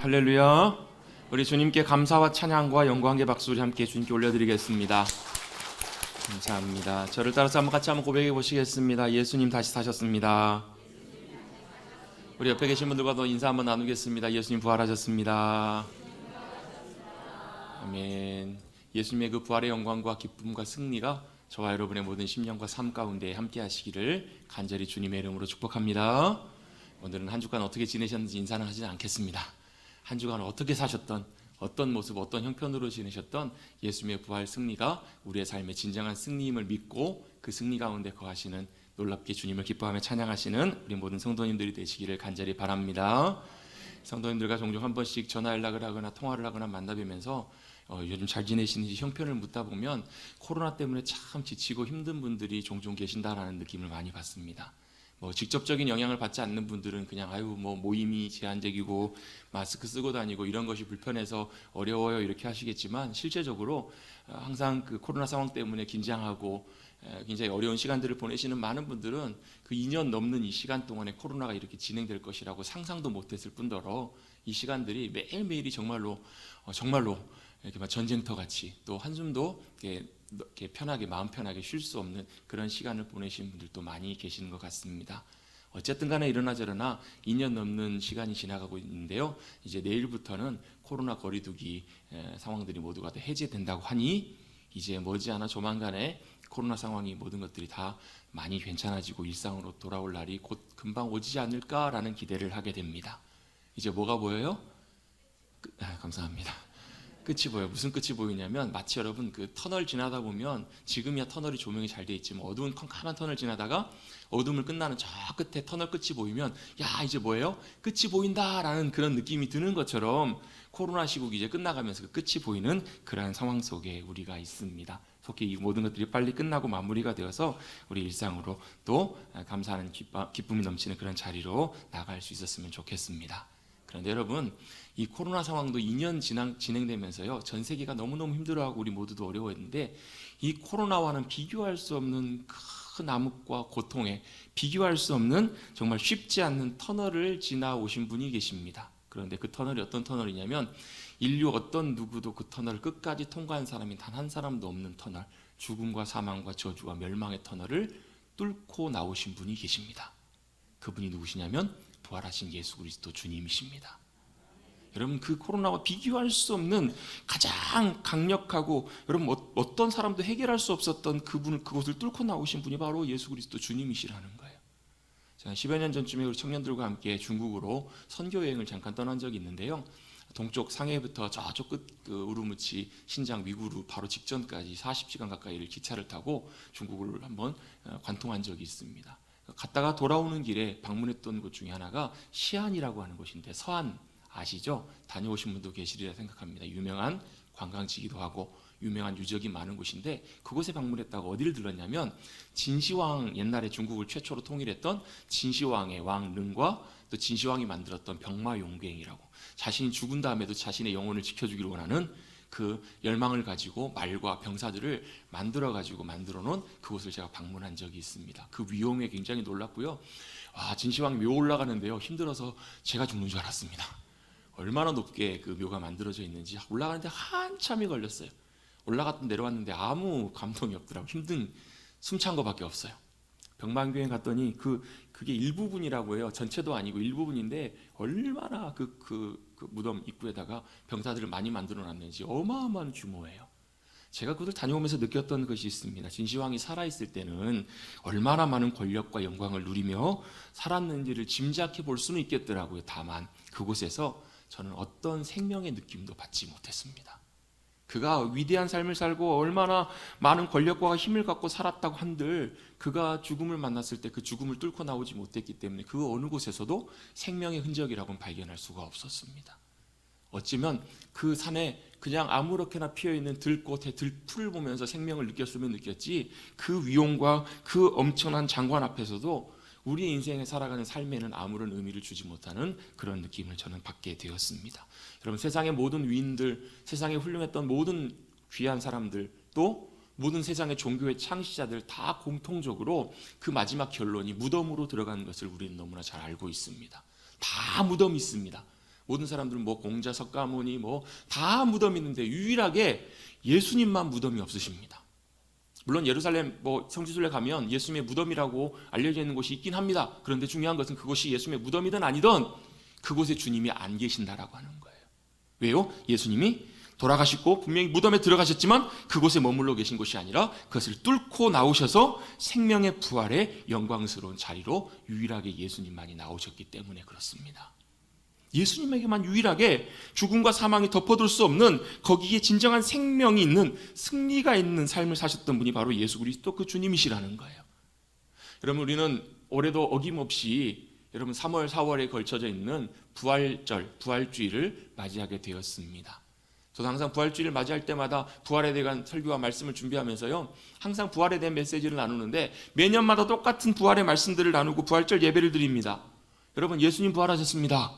할렐루야. 우리 주님께 감사와 찬양과 영광의 박수 우리 함께 주님께 올려드리겠습니다. 감사합니다. 저를 따라서 같이 한번 고백해 보시겠습니다. 예수님 다시 사셨습니다. 우리 옆에 계신 분들과도 인사 한번 나누겠습니다. 예수님 부활하셨습니다. 아멘. 예수님의 그 부활의 영광과 기쁨과 승리가 저와 여러분의 모든 심령과 삶 가운데 함께 하시기를 간절히 주님의 이름으로 축복합니다. 오늘은 한 주간 어떻게 지내셨는지 인사는 하지 않겠습니다. 한 주간 어떻게 사셨던, 어떤 모습, 어떤 형편으로 지내셨던 예수님의 부활 승리가 우리의 삶의 진정한 승리임을 믿고 그 승리 가운데 거하시는, 놀랍게 주님을 기뻐하며 찬양하시는 우리 모든 성도님들이 되시기를 간절히 바랍니다. 성도님들과 종종 한 번씩 전화 연락을 하거나 통화를 하거나 만나뵈면서 요즘 잘 지내시는지 형편을 묻다 보면 코로나 때문에 참 지치고 힘든 분들이 종종 계신다라는 느낌을 많이 받습니다. 직접적인 영향을 받지 않는 분들은 그냥 모임이 제한적이고 마스크 쓰고 다니고 이런 것이 불편해서 어려워요 이렇게 하시겠지만, 실제적으로 항상 그 코로나 상황 때문에 긴장하고 굉장히 어려운 시간들을 보내시는 많은 분들은 그 2년 넘는 이 시간 동안에 코로나가 이렇게 진행될 것이라고 상상도 못했을 뿐더러 이 시간들이 매일매일이 정말로 이렇게 막 전쟁터 같이, 또 한숨도 이렇게 편하게, 마음 편하게 쉴 수 없는 그런 시간을 보내신 분들도 많이 계시는 것 같습니다. 어쨌든 간에 이러나 저러나 2년 넘는 시간이 지나가고 있는데요, 이제 내일부터는 코로나 거리두기 상황들이 모두가 다 해제된다고 하니 이제 머지않아 조만간에 코로나 상황이, 모든 것들이 다 많이 괜찮아지고 일상으로 돌아올 날이 곧 금방 오지 않을까라는 기대를 하게 됩니다. 이제 뭐가 보여요? 감사합니다. 끝이 보여요. 무슨 끝이 보이냐면, 마치 여러분 그 터널 지나다 보면, 지금이야 터널이 조명이 잘 돼 있지만 어두운 캄캄한 터널 지나다가 어둠을 끝나는 저 끝에 터널 끝이 보이면 야 이제 뭐예요? 끝이 보인다라는 그런 느낌이 드는 것처럼 코로나 시국이 이제 끝나가면서 그 끝이 보이는 그러한 상황 속에 우리가 있습니다. 속히 이 모든 것들이 빨리 끝나고 마무리가 되어서 우리 일상으로 또 감사하는 기쁨이 넘치는 그런 자리로 나갈 수 있었으면 좋겠습니다. 그런데 여러분, 이 코로나 상황도 2년 진행되면서요, 전 세계가 너무너무 힘들어하고 우리 모두도 어려워했는데, 이 코로나와는 비교할 수 없는 큰 암흑과 고통에 비교할 수 없는 정말 쉽지 않는 터널을 지나오신 분이 계십니다. 그런데 그 터널이 어떤 터널이냐면, 인류 어떤 누구도 그 터널을 끝까지 통과한 사람이 단 한 사람도 없는 터널, 죽음과 사망과 저주와 멸망의 터널을 뚫고 나오신 분이 계십니다. 그분이 누구시냐면 부활하신 예수 그리스도 주님이십니다. 여러분, 그 코로나와 비교할 수 없는 가장 강력하고, 여러분 어떤 사람도 해결할 수 없었던 그곳을 뚫고 나오신 분이 바로 예수 그리스도 주님이시라는 거예요. 제가 10여 년 전쯤에 우리 청년들과 함께 중국으로 선교 여행을 잠깐 떠난 적이 있는데요, 동쪽 상해부터 저쪽 끝 우르무치, 신장, 위구르 바로 직전까지 40시간 가까이를 기차를 타고 중국을 한번 관통한 적이 있습니다. 갔다가 돌아오는 길에 방문했던 곳 중에 하나가 시안이라고 하는 곳인데, 서안 아시죠? 다녀오신 분도 계시리라 생각합니다. 유명한 관광지기도 하고 유명한 유적이 많은 곳인데, 그곳에 방문했다가 어디를 들렀냐면, 진시황, 옛날에 중국을 최초로 통일했던 진시황의 왕 릉과 또 진시황이 만들었던 병마용궤이라고, 자신이 죽은 다음에도 자신의 영혼을 지켜주기를 원하는 그 열망을 가지고 말과 병사들을 만들어 놓은 그곳을 제가 방문한 적이 있습니다. 그 위용에 굉장히 놀랐고요. 진시황 묘 올라가는데요, 힘들어서 제가 죽는 줄 알았습니다. 얼마나 높게 그 묘가 만들어져 있는지 올라가는데 한참이 걸렸어요. 올라갔다 내려왔는데 아무 감동이 없더라고요. 힘든, 숨찬 거밖에 없어요. 병만교회 갔더니 그게 일부분이라고 해요. 전체도 아니고 일부분인데 얼마나 그 무덤 입구에다가 병사들을 많이 만들어 놨는지 어마어마한 규모예요. 제가 그걸 다녀오면서 느꼈던 것이 있습니다. 진시황이 살아있을 때는 얼마나 많은 권력과 영광을 누리며 살았는지를 짐작해 볼 수는 있겠더라고요. 다만 그곳에서 저는 어떤 생명의 느낌도 받지 못했습니다. 그가 위대한 삶을 살고 얼마나 많은 권력과 힘을 갖고 살았다고 한들, 그가 죽음을 만났을 때 그 죽음을 뚫고 나오지 못했기 때문에 그 어느 곳에서도 생명의 흔적이라고는 발견할 수가 없었습니다. 어쩌면 그 산에 그냥 아무렇게나 피어있는 들꽃에 들풀을 보면서 생명을 느꼈으면 느꼈지, 그 위용과 그 엄청난 장관 앞에서도 우리의 인생에 살아가는 삶에는 아무런 의미를 주지 못하는 그런 느낌을 저는 받게 되었습니다. 여러분, 세상의 모든 위인들, 세상에 훌륭했던 모든 귀한 사람들, 또 모든 세상의 종교의 창시자들 다 공통적으로 그 마지막 결론이 무덤으로 들어가는 것을 우리는 너무나 잘 알고 있습니다. 다 무덤이 있습니다. 모든 사람들은 뭐 공자, 석가모니 뭐 다 무덤이 있는데 유일하게 예수님만 무덤이 없으십니다. 물론 예루살렘 뭐 성지순례 가면 예수님의 무덤이라고 알려져 있는 곳이 있긴 합니다. 그런데 중요한 것은 그곳이 예수님의 무덤이든 아니든 그곳에 주님이 안 계신다라고 하는 거예요. 왜요? 예수님이 돌아가시고 분명히 무덤에 들어가셨지만 그곳에 머물러 계신 곳이 아니라 그것을 뚫고 나오셔서 생명의 부활의 영광스러운 자리로 유일하게 예수님만이 나오셨기 때문에 그렇습니다. 예수님에게만 유일하게 죽음과 사망이 덮어둘 수 없는 거기에 진정한 생명이 있는 승리가 있는 삶을 사셨던 분이 바로 예수 그리스도 그 주님이시라는 거예요. 여러분 우리는 올해도 어김없이 여러분 3월 4월에 걸쳐져 있는 부활절, 부활주일을 맞이하게 되었습니다. 저도 항상 부활주일을 맞이할 때마다 부활에 대한 설교와 말씀을 준비하면서요 항상 부활에 대한 메시지를 나누는데 매년마다 똑같은 부활의 말씀들을 나누고 부활절 예배를 드립니다. 여러분 예수님 부활하셨습니다.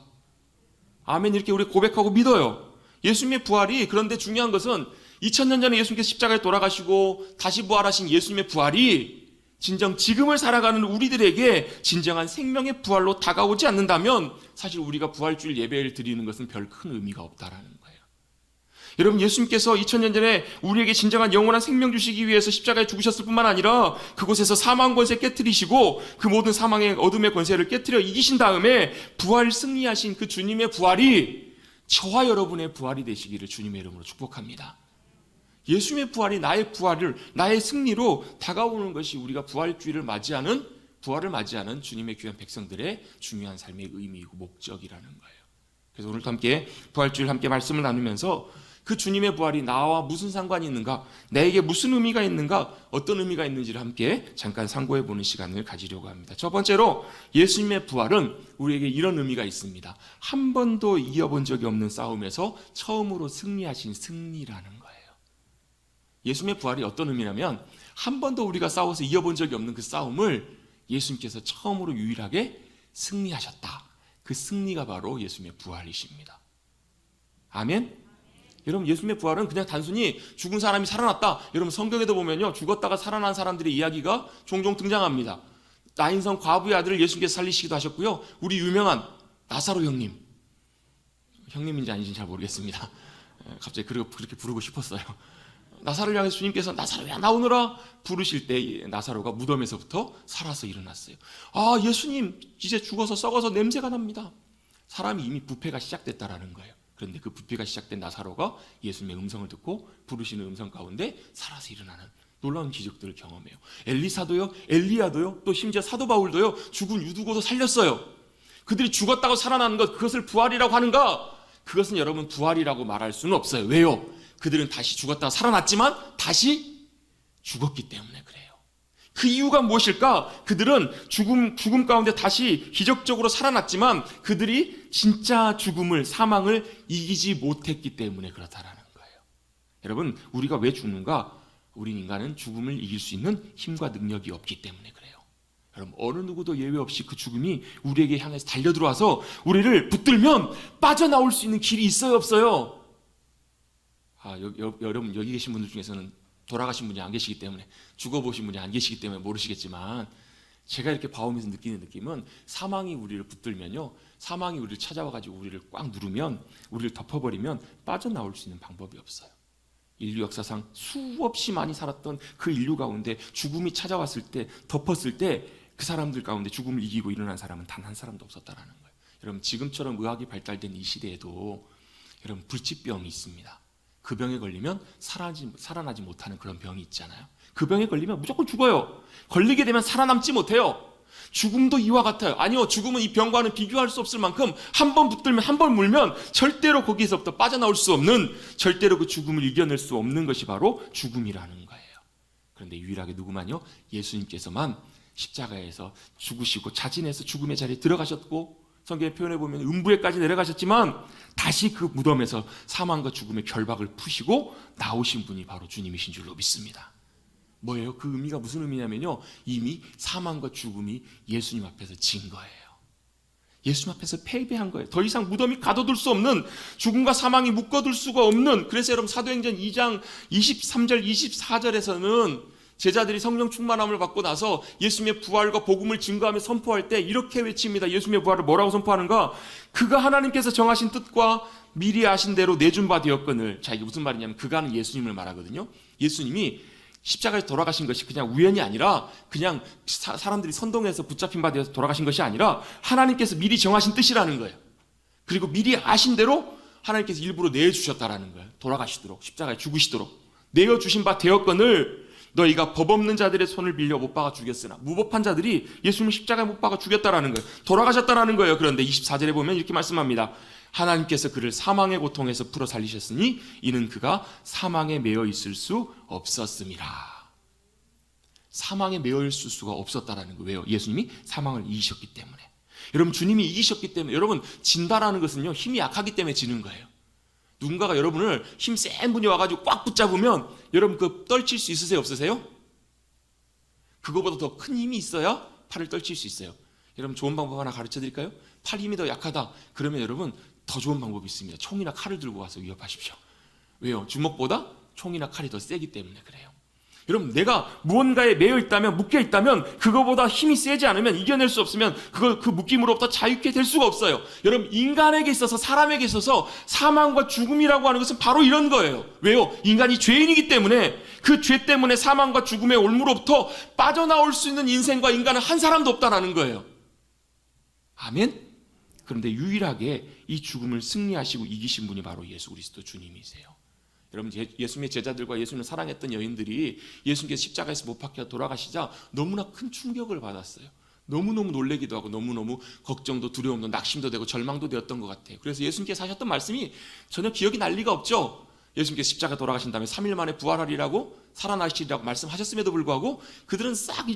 아멘 이렇게 우리 고백하고 믿어요. 예수님의 부활이 그런데 중요한 것은 2000년 전에 예수님께서 십자가에 돌아가시고 다시 부활하신 예수님의 부활이 진정 지금을 살아가는 우리들에게 진정한 생명의 부활로 다가오지 않는다면 사실 우리가 부활주일 예배를 드리는 것은 별 큰 의미가 없다라는 거예요. 여러분 예수님께서 2000년 전에 우리에게 진정한 영원한 생명 주시기 위해서 십자가에 죽으셨을 뿐만 아니라 그곳에서 사망 권세 깨트리시고 그 모든 사망의 어둠의 권세를 깨트려 이기신 다음에 부활 승리하신 그 주님의 부활이 저와 여러분의 부활이 되시기를 주님의 이름으로 축복합니다. 예수님의 부활이 나의 부활을 나의 승리로 다가오는 것이 우리가 부활주의를 맞이하는 부활을 맞이하는 주님의 귀한 백성들의 중요한 삶의 의미이고 목적이라는 거예요. 그래서 오늘도 함께 부활주일 함께 말씀을 나누면서 그 주님의 부활이 나와 무슨 상관이 있는가, 나에게 무슨 의미가 있는가, 어떤 의미가 있는지를 함께 잠깐 상고해보는 시간을 가지려고 합니다. 첫 번째로 예수님의 부활은 우리에게 이런 의미가 있습니다. 한 번도 이겨본 적이 없는 싸움에서 처음으로 승리하신 승리라는 거예요. 예수님의 부활이 어떤 의미냐면 한 번도 우리가 싸워서 이겨본 적이 없는 그 싸움을 예수님께서 처음으로 유일하게 승리하셨다. 그 승리가 바로 예수님의 부활이십니다. 아멘? 여러분 예수님의 부활은 그냥 단순히 죽은 사람이 살아났다. 여러분 성경에도 보면요 죽었다가 살아난 사람들의 이야기가 종종 등장합니다. 나인성 과부의 아들을 예수님께서 살리시기도 하셨고요. 우리 유명한 나사로 형님인지 아닌지 잘 모르겠습니다. 갑자기 그렇게 부르고 싶었어요. 나사로를 향해서 주님께서 나사로야 나오너라 부르실 때 나사로가 무덤에서부터 살아서 일어났어요. 아 예수님 이제 죽어서 썩어서 냄새가 납니다. 사람이 이미 부패가 시작됐다라는 거예요. 그런데 그 부패가 시작된 나사로가 예수님의 음성을 듣고 부르시는 음성 가운데 살아서 일어나는 놀라운 기적들을 경험해요. 엘리야도요, 또 심지어 사도 바울도요, 죽은 유두고도 살렸어요. 그들이 죽었다고 살아나는 것, 그것을 부활이라고 하는가? 그것은 여러분 부활이라고 말할 수는 없어요. 왜요? 그들은 다시 죽었다가 살아났지만 다시 죽었기 때문에 그래요. 그 이유가 무엇일까? 그들은 죽음 가운데 다시 기적적으로 살아났지만 그들이 진짜 죽음을, 사망을 이기지 못했기 때문에 그렇다라는 거예요. 여러분, 우리가 왜 죽는가? 우린 인간은 죽음을 이길 수 있는 힘과 능력이 없기 때문에 그래요. 여러분, 어느 누구도 예외 없이 그 죽음이 우리에게 향해서 달려들어와서 우리를 붙들면 빠져나올 수 있는 길이 있어요, 없어요? 여러분 여기 계신 분들 중에서는 돌아가신 분이 안 계시기 때문에, 죽어보신 분이 안 계시기 때문에 모르시겠지만, 제가 이렇게 봐오면서 느끼는 느낌은 사망이 우리를 붙들면요, 사망이 우리를 찾아와가지고 우리를 꽉 누르면, 우리를 덮어버리면 빠져나올 수 있는 방법이 없어요. 인류 역사상 수없이 많이 살았던 그 인류 가운데 죽음이 찾아왔을 때, 덮었을 때 그 사람들 가운데 죽음을 이기고 일어난 사람은 단 한 사람도 없었다라는 거예요. 여러분, 지금처럼 의학이 발달된 이 시대에도 여러분 불치병이 있습니다. 그 병에 걸리면 살아나지 못하는 그런 병이 있잖아요. 그 병에 걸리면 무조건 죽어요. 걸리게 되면 살아남지 못해요. 죽음도 이와 같아요. 아니요, 죽음은 이 병과는 비교할 수 없을 만큼 한 번 붙들면, 한 번 물면 절대로 거기서부터 빠져나올 수 없는, 절대로 그 죽음을 이겨낼 수 없는 것이 바로 죽음이라는 거예요. 그런데 유일하게 누구만요? 예수님께서만 십자가에서 죽으시고 자진해서 죽음의 자리에 들어가셨고, 성경의 표현에 보면 음부에까지 내려가셨지만 다시 그 무덤에서 사망과 죽음의 결박을 푸시고 나오신 분이 바로 주님이신 줄로 믿습니다. 뭐예요? 그 의미가 무슨 의미냐면요, 이미 사망과 죽음이 예수님 앞에서 진 거예요. 예수님 앞에서 패배한 거예요. 더 이상 무덤이 가둬둘 수 없는, 죽음과 사망이 묶어둘 수가 없는. 그래서 여러분 사도행전 2장 23절 24절에서는 제자들이 성령 충만함을 받고 나서 예수님의 부활과 복음을 증거하며 선포할 때 이렇게 외칩니다. 예수님의 부활을 뭐라고 선포하는가? 그가 하나님께서 정하신 뜻과 미리 아신 대로 내준 바 되었거늘. 자, 이게 무슨 말이냐면 그가는 예수님을 말하거든요. 예수님이 십자가에 돌아가신 것이 그냥 우연이 아니라 그냥 사람들이 선동해서 붙잡힌 바 되어서 돌아가신 것이 아니라 하나님께서 미리 정하신 뜻이라는 거예요. 그리고 미리 아신 대로 하나님께서 일부러 내주셨다라는 거예요. 돌아가시도록, 십자가에 죽으시도록 내어주신 바 되었거늘 너희가 법 없는 자들의 손을 빌려 못 박아 죽였으나. 무법한 자들이 예수님을 십자가에 못 박아 죽였다라는 거예요. 돌아가셨다라는 거예요. 그런데 24절에 보면 이렇게 말씀합니다. 하나님께서 그를 사망의 고통에서 풀어 살리셨으니 이는 그가 사망에 매여 있을 수 없었음이라. 사망에 매여 있을 수가 없었다라는 거예요. 왜요? 예수님이 사망을 이기셨기 때문에. 여러분, 주님이 이기셨기 때문에. 여러분, 진다라는 것은요, 힘이 약하기 때문에 지는 거예요. 누군가가 여러분을 힘 센 분이 와가지고 꽉 붙잡으면 여러분 그 떨칠 수 있으세요? 없으세요? 그거보다 더 큰 힘이 있어야 팔을 떨칠 수 있어요. 여러분, 좋은 방법 하나 가르쳐 드릴까요? 팔 힘이 더 약하다. 그러면 여러분 더 좋은 방법이 있습니다. 총이나 칼을 들고 와서 위협하십시오. 왜요? 주먹보다 총이나 칼이 더 세기 때문에 그래요. 여러분, 내가 무언가에 매여 있다면, 묶여 있다면 그거보다 힘이 세지 않으면, 이겨낼 수 없으면 그 묶임으로부터 자유케 될 수가 없어요. 여러분, 인간에게 있어서, 사람에게 있어서 사망과 죽음이라고 하는 것은 바로 이런 거예요. 왜요? 인간이 죄인이기 때문에, 그 죄 때문에 사망과 죽음의 올무로부터 빠져나올 수 있는 인생과 인간은 한 사람도 없다라는 거예요. 아멘? 그런데 유일하게 이 죽음을 승리하시고 이기신 분이 바로 예수 그리스도 주님이세요. 여러분, 예수님의 제자들과 예수님을 사랑했던 여인들이 예수님께서 십자가에서 못 박혀 돌아가시자 너무나 큰 충격을 받았어요. 너무너무 놀라기도 하고 너무너무 걱정도 두려움도 낙심도 되고 절망도 되었던 것 같아요. 그래서 예수님께서 하셨던 말씀이 전혀 기억이 날 리가 없죠. 예수님께서 십자가 돌아가신 다음에 3일 만에 부활하리라고, 살아나시리라고 말씀하셨음에도 불구하고 그들은 싹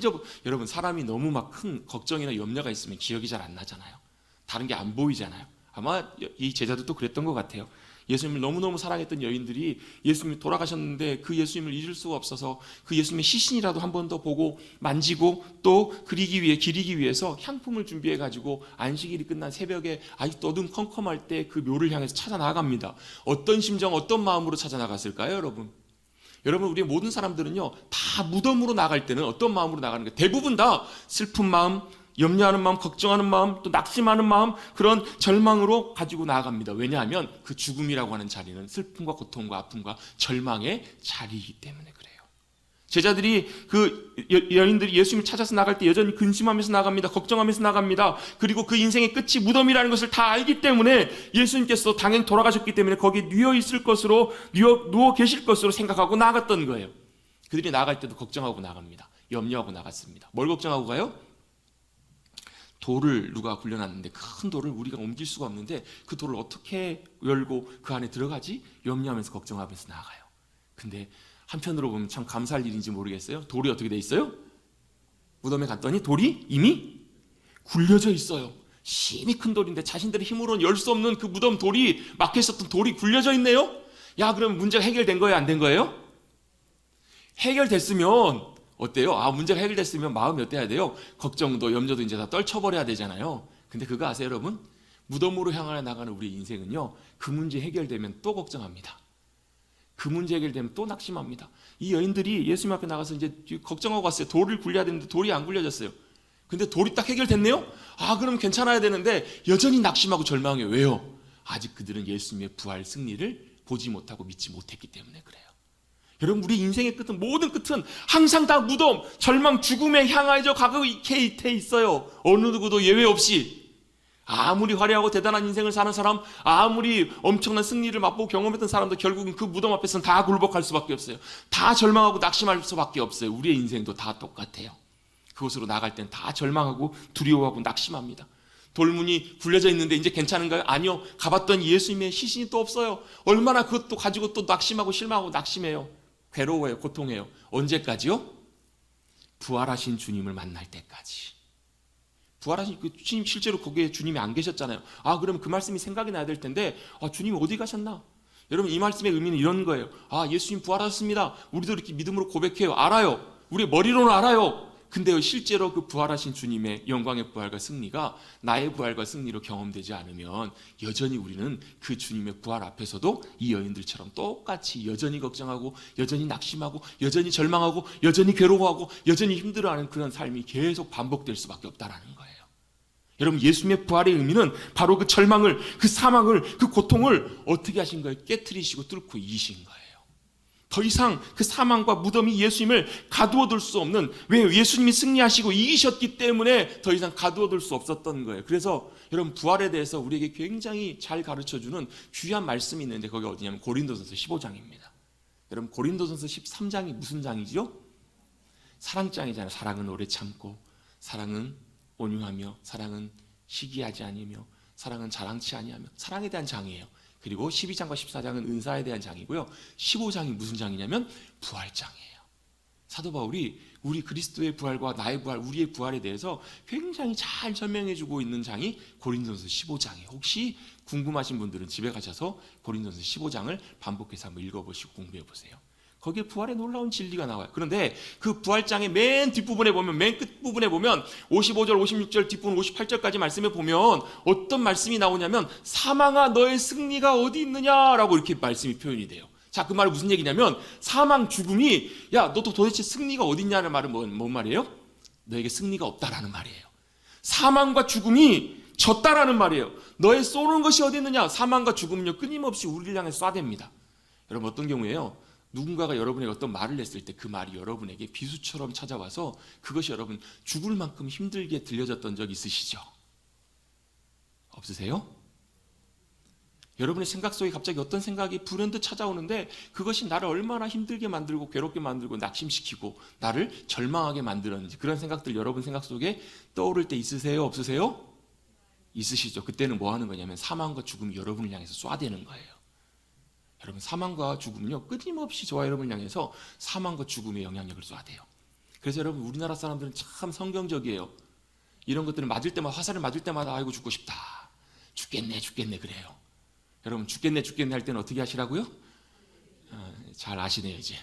여러분, 사람이 너무 막 큰 걱정이나 염려가 있으면 기억이 잘 안 나잖아요. 다른 게 안 보이잖아요. 아마 이 제자들도 그랬던 것 같아요. 예수님을 너무너무 사랑했던 여인들이 예수님이 돌아가셨는데 그 예수님을 잊을 수가 없어서 그 예수님의 시신이라도 한 번 더 보고 만지고 또 기리기 위해서 향품을 준비해가지고 안식일이 끝난 새벽에 아직도 어둠컴컴할 때 그 묘를 향해서 찾아 나갑니다. 어떤 심정, 어떤 마음으로 찾아 나갔을까요, 여러분? 여러분, 우리 모든 사람들은요, 다 무덤으로 나갈 때는 어떤 마음으로 나가는 거예요? 대부분 다 슬픈 마음, 염려하는 마음, 걱정하는 마음, 또 낙심하는 마음, 그런 절망으로 가지고 나아갑니다. 왜냐하면 그 죽음이라고 하는 자리는 슬픔과 고통과 아픔과 절망의 자리이기 때문에 그래요. 제자들이 그 여인들이 예수님을 찾아서 나갈 때 여전히 근심하면서 나갑니다. 걱정하면서 나갑니다. 그리고 그 인생의 끝이 무덤이라는 것을 다 알기 때문에 예수님께서 당연히 돌아가셨기 때문에 거기 누워 계실 것으로 생각하고 나갔던 거예요. 그들이 나갈 때도 걱정하고 나갑니다. 염려하고 나갔습니다. 뭘 걱정하고 가요? 돌을 누가 굴려놨는데, 큰 돌을 우리가 옮길 수가 없는데 그 돌을 어떻게 열고 그 안에 들어가지? 염려하면서 걱정하면서 나가요. 근데 한편으로 보면 참 감사할 일인지 모르겠어요. 돌이 어떻게 돼 있어요? 무덤에 갔더니 돌이 이미 굴려져 있어요. 심히 큰 돌인데 자신들의 힘으로는 열 수 없는 그 무덤 돌이, 막혀 있었던 돌이 굴려져 있네요. 야, 그럼 문제가 해결된 거예요? 안 된 거예요? 해결됐으면 어때요? 문제가 해결됐으면 마음이 어때야 돼요? 걱정도 염려도 이제 다 떨쳐버려야 되잖아요. 근데 그거 아세요, 여러분? 무덤으로 향해 나가는 우리 인생은요, 그 문제 해결되면 또 걱정합니다. 그 문제 해결되면 또 낙심합니다. 이 여인들이 예수님 앞에 나가서 이제 걱정하고 갔어요. 돌을 굴려야 되는데 돌이 안 굴려졌어요. 근데 돌이 딱 해결됐네요? 그럼 괜찮아야 되는데 여전히 낙심하고 절망해요. 왜요? 아직 그들은 예수님의 부활 승리를 보지 못하고 믿지 못했기 때문에 그래요. 여러분, 우리 인생의 끝은, 모든 끝은 항상 다 무덤, 절망, 죽음에 향하여 가게 있어요. 어느 누구도 예외 없이. 아무리 화려하고 대단한 인생을 사는 사람, 아무리 엄청난 승리를 맛보고 경험했던 사람도 결국은 그 무덤 앞에서는 다 굴복할 수밖에 없어요. 다 절망하고 낙심할 수밖에 없어요. 우리의 인생도 다 똑같아요. 그곳으로 나갈 땐 다 절망하고 두려워하고 낙심합니다. 돌문이 굴려져 있는데 이제 괜찮은가요? 아니요. 가봤더니 예수님의 시신이 또 없어요. 얼마나 그것도 가지고 또 낙심하고 실망하고 낙심해요. 괴로워요. 고통해요. 언제까지요? 부활하신 주님을 만날 때까지. 부활하신 그 주님, 실제로 거기에 주님이 안 계셨잖아요. 그럼 그 말씀이 생각이 나야 될 텐데, 주님이 어디 가셨나? 여러분, 이 말씀의 의미는 이런 거예요. 예수님 부활하셨습니다. 우리도 이렇게 믿음으로 고백해요. 알아요. 우리 머리로는 알아요. 근데요, 실제로 그 부활하신 주님의 영광의 부활과 승리가 나의 부활과 승리로 경험되지 않으면 여전히 우리는 그 주님의 부활 앞에서도 이 여인들처럼 똑같이 여전히 걱정하고 여전히 낙심하고 여전히 절망하고 여전히 괴로워하고 여전히 힘들어하는 그런 삶이 계속 반복될 수밖에 없다라는 거예요. 여러분, 예수님의 부활의 의미는 바로 그 절망을, 그 사망을, 그 고통을 어떻게 하신 거예요? 깨트리시고 뚫고 이기신 거예요. 더 이상 그 사망과 무덤이 예수님을 가두어둘 수 없는, 왜? 예수님이 승리하시고 이기셨기 때문에 더 이상 가두어둘 수 없었던 거예요. 그래서 여러분, 부활에 대해서 우리에게 굉장히 잘 가르쳐주는 귀한 말씀이 있는데 거기 어디냐면 고린도전서 15장입니다. 여러분, 고린도전서 13장이 무슨 장이죠? 사랑장이잖아요. 사랑은 오래 참고, 사랑은 온유하며, 사랑은 시기하지 아니며, 사랑은 자랑치 아니하며, 사랑에 대한 장이에요. 그리고 12장과 14장은 은사에 대한 장이고요, 15장이 무슨 장이냐면 부활장이에요. 사도 바울이 우리 그리스도의 부활과 나의 부활, 우리의 부활에 대해서 굉장히 잘 설명해주고 있는 장이 고린도전서 15장이에요. 혹시 궁금하신 분들은 집에 가셔서 고린도전서 15장을 반복해서 한번 읽어보시고 공부해보세요. 거기에 부활의 놀라운 진리가 나와요. 그런데 그 부활장의 맨 뒷부분에 보면, 맨 끝부분에 보면 55절, 56절, 뒷부분 58절까지 말씀에 보면 어떤 말씀이 나오냐면 사망아 너의 승리가 어디 있느냐라고 이렇게 말씀이 표현이 돼요. 자, 그 말은 무슨 얘기냐면 사망, 죽음이 야 너도 도대체 승리가 어디 있냐는 말은 뭔 말이에요? 너에게 승리가 없다라는 말이에요. 사망과 죽음이 졌다라는 말이에요. 너의 쏘는 것이 어디 있느냐? 사망과 죽음은요 끊임없이 우리를 향해 쏴댑니다. 여러분, 어떤 경우에요? 누군가가 여러분에게 어떤 말을 했을 때 그 말이 여러분에게 비수처럼 찾아와서 그것이 여러분 죽을 만큼 힘들게 들려졌던 적 있으시죠? 없으세요? 여러분의 생각 속에 갑자기 어떤 생각이 불현듯 찾아오는데 그것이 나를 얼마나 힘들게 만들고 괴롭게 만들고 낙심시키고 나를 절망하게 만들었는지, 그런 생각들 여러분 생각 속에 떠오를 때 있으세요? 없으세요? 있으시죠? 그때는 뭐 하는 거냐면 사망과 죽음이 여러분을 향해서 쏴대는 거예요. 여러분, 사망과 죽음은요 끊임없이 저와 여러분을 향해서 사망과 죽음의 영향력을 쏴대요. 그래서 여러분, 우리나라 사람들은 참 성경적이에요. 이런 것들을 맞을 때마다, 화살을 맞을 때마다 아이고 죽고 싶다, 죽겠네 그래요. 여러분, 죽겠네 할 때는 어떻게 하시라고요? 잘 아시네요 이제.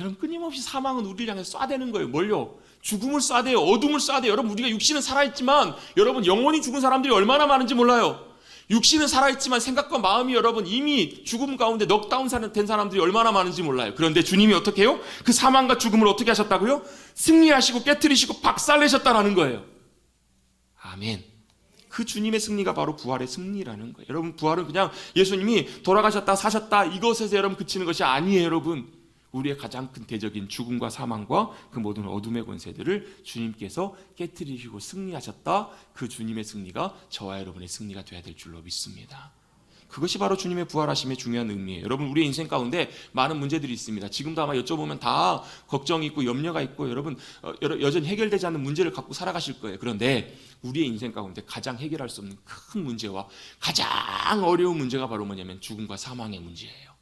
여러분, 끊임없이 사망은 우리를 향해 쏴대는 거예요. 뭘요? 죽음을 쏴대요. 어둠을 쏴대요. 여러분, 우리가 육신은 살아있지만 여러분, 영원히 죽은 사람들이 얼마나 많은지 몰라요. 육신은 살아있지만 생각과 마음이 여러분 이미 죽음 가운데 넉다운 된 사람들이 얼마나 많은지 몰라요. 그런데 주님이 어떻게 해요? 그 사망과 죽음을 어떻게 하셨다고요? 승리하시고 깨트리시고 박살내셨다라는 거예요. 아멘. 그 주님의 승리가 바로 부활의 승리라는 거예요. 여러분, 부활은 그냥 예수님이 돌아가셨다 사셨다 이것에서 여러분 그치는 것이 아니에요. 여러분, 우리의 가장 큰 대적인 죽음과 사망과 그 모든 어둠의 권세들을 주님께서 깨트리시고 승리하셨다. 그 주님의 승리가 저와 여러분의 승리가 되어야 될 줄로 믿습니다. 그것이 바로 주님의 부활하심의 중요한 의미예요. 여러분, 우리의 인생 가운데 많은 문제들이 있습니다. 지금도 아마 여쭤보면 다 걱정이 있고 염려가 있고 여러분 여전히 해결되지 않는 문제를 갖고 살아가실 거예요. 그런데 우리의 인생 가운데 가장 해결할 수 없는 큰 문제와 가장 어려운 문제가 바로 뭐냐면 죽음과 사망의 문제예요.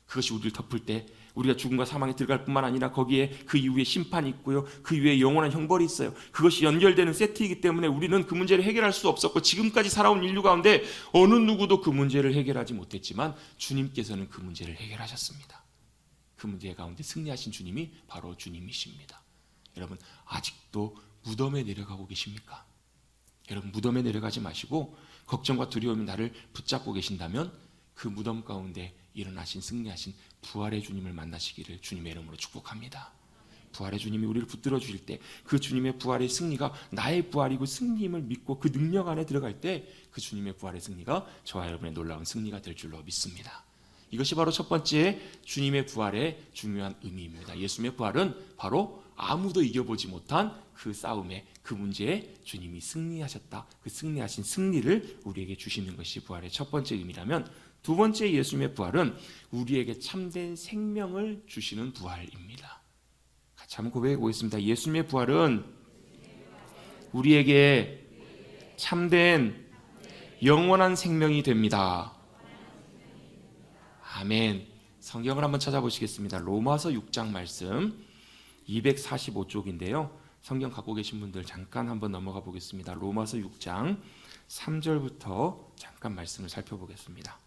그것이 우리를 덮을 때 우리가 죽음과 사망에 들어갈 뿐만 아니라 거기에 그 이후에 심판이 있고요, 그 이후에 영원한 형벌이 있어요. 그것이 연결되는 세트이기 때문에 우리는 그 문제를 해결할 수 없었고, 지금까지 살아온 인류 가운데 어느 누구도 그 문제를 해결하지 못했지만 주님께서는 그 문제를 해결하셨습니다. 그 문제 가운데 승리하신 주님이 바로 주님이십니다. 여러분, 아직도 무덤에 내려가고 계십니까? 여러분, 무덤에 내려가지 마시고 걱정과 두려움이 나를 붙잡고 계신다면 그 무덤 가운데 일어나신 승리하신 부활의 주님을 만나시기를 주님의 이름으로 축복합니다. 부활의 주님이 우리를 붙들어 주실 때 그 주님의 부활의 승리가 나의 부활이고 승리임을 믿고 그 능력 안에 들어갈 때 그 주님의 부활의 승리가 저와 여러분의 놀라운 승리가 될 줄로 믿습니다. 이것이 바로 첫 번째 주님의 부활의 중요한 의미입니다. 예수님의 부활은 바로 아무도 이겨보지 못한 그 싸움에, 그 문제에 주님이 승리하셨다. 그 승리하신 승리를 우리에게 주시는 것이 부활의 첫 번째 의미라면, 두 번째 예수님의 부활은 우리에게 참된 생명을 주시는 부활입니다. 같이 한번 고백해 보겠습니다. 예수님의 부활은 우리에게 참된 영원한 생명이 됩니다. 아멘. 성경을 한번 찾아보시겠습니다. 로마서 6장 말씀 245쪽인데요. 성경 갖고 계신 분들 잠깐 한번 넘어가 보겠습니다. 로마서 6장 3절부터 잠깐 말씀을 살펴보겠습니다.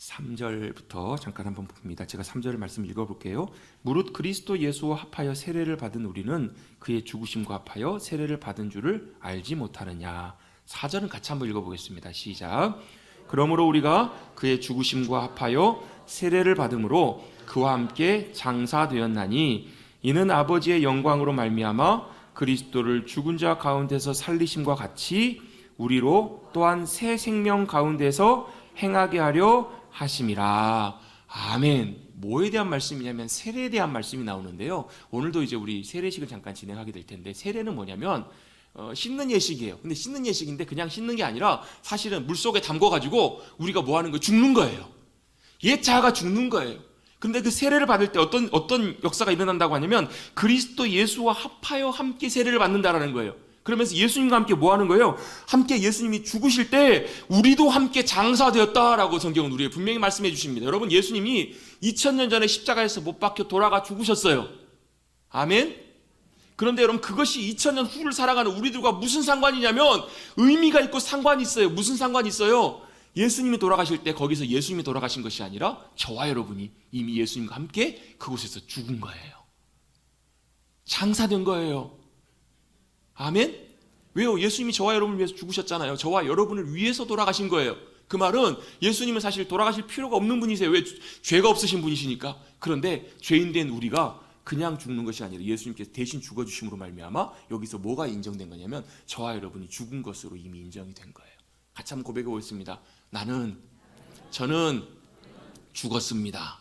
3절부터 잠깐 한번 봅니다. 제가 3절 말씀 읽어볼게요. 무릇 그리스도 예수와 합하여 세례를 받은 우리는 그의 죽으심과 합하여 세례를 받은 줄을 알지 못하느냐. 4절은 같이 한번 읽어보겠습니다. 시작. 그러므로 우리가 그의 죽으심과 합하여 세례를 받음으로 그와 함께 장사되었나니 이는 아버지의 영광으로 말미암아 그리스도를 죽은 자 가운데서 살리심과 같이 우리로 또한 새 생명 가운데서 행하게 하려 하심이라. 아멘. 뭐에 대한 말씀이냐면 세례에 대한 말씀이 나오는데요. 오늘도 이제 우리 세례식을 잠깐 진행하게 될 텐데, 세례는 뭐냐면 씻는 예식이에요. 근데 씻는 예식인데 그냥 씻는 게 아니라 사실은 물속에 담궈가지고 우리가 뭐 하는 거예요? 죽는 거예요. 옛 자아가 죽는 거예요. 근데 그 세례를 받을 때 어떤 역사가 일어난다고 하냐면 그리스도 예수와 합하여 함께 세례를 받는다라는 거예요. 그러면서 예수님과 함께 뭐 하는 거예요? 함께 예수님이 죽으실 때 우리도 함께 장사되었다라고 성경은 우리에게 분명히 말씀해 주십니다. 여러분, 예수님이 2000년 전에 십자가에서 못 박혀 돌아가 죽으셨어요. 아멘? 그런데 여러분, 그것이 2000년 후를 살아가는 우리들과 무슨 상관이냐면 의미가 있고 상관이 있어요. 무슨 상관이 있어요? 예수님이 돌아가실 때 거기서 예수님이 돌아가신 것이 아니라 저와 여러분이 이미 예수님과 함께 그곳에서 죽은 거예요. 장사된 거예요. 아멘? 왜요? 예수님이 저와 여러분을 위해서 죽으셨잖아요. 저와 여러분을 위해서 돌아가신 거예요. 그 말은 예수님은 사실 돌아가실 필요가 없는 분이세요. 왜? 죄가 없으신 분이시니까. 그런데 죄인 된 우리가 그냥 죽는 것이 아니라 예수님께서 대신 죽어주심으로 말미암아 여기서 뭐가 인정된 거냐면 저와 여러분이 죽은 것으로 이미 인정이 된 거예요. 같이 한번 고백해 보겠습니다. 저는 죽었습니다.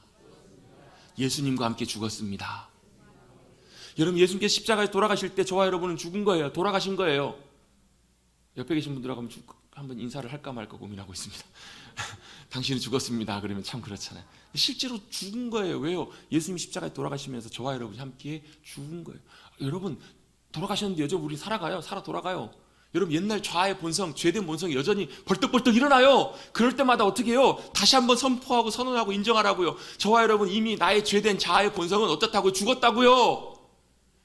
예수님과 함께 죽었습니다. 여러분, 예수님께서 십자가에 돌아가실 때 저와 여러분은 죽은 거예요. 돌아가신 거예요. 옆에 계신 분들하고 한번 인사를 할까 말까 고민하고 있습니다. 당신은 죽었습니다. 그러면 참 그렇잖아요. 실제로 죽은 거예요. 왜요? 예수님이 십자가에 돌아가시면서 저와 여러분이 함께 죽은 거예요. 여러분, 돌아가셨는데 여전히 우리 살아 돌아가요. 여러분, 옛날 좌의 본성, 죄된 본성이 여전히 벌떡벌떡 일어나요. 그럴 때마다 어떻게 해요? 다시 한번 선포하고 선언하고 인정하라고요. 저와 여러분 이미 나의 죄된 자아의 본성은 어떻다고요? 죽었다고요.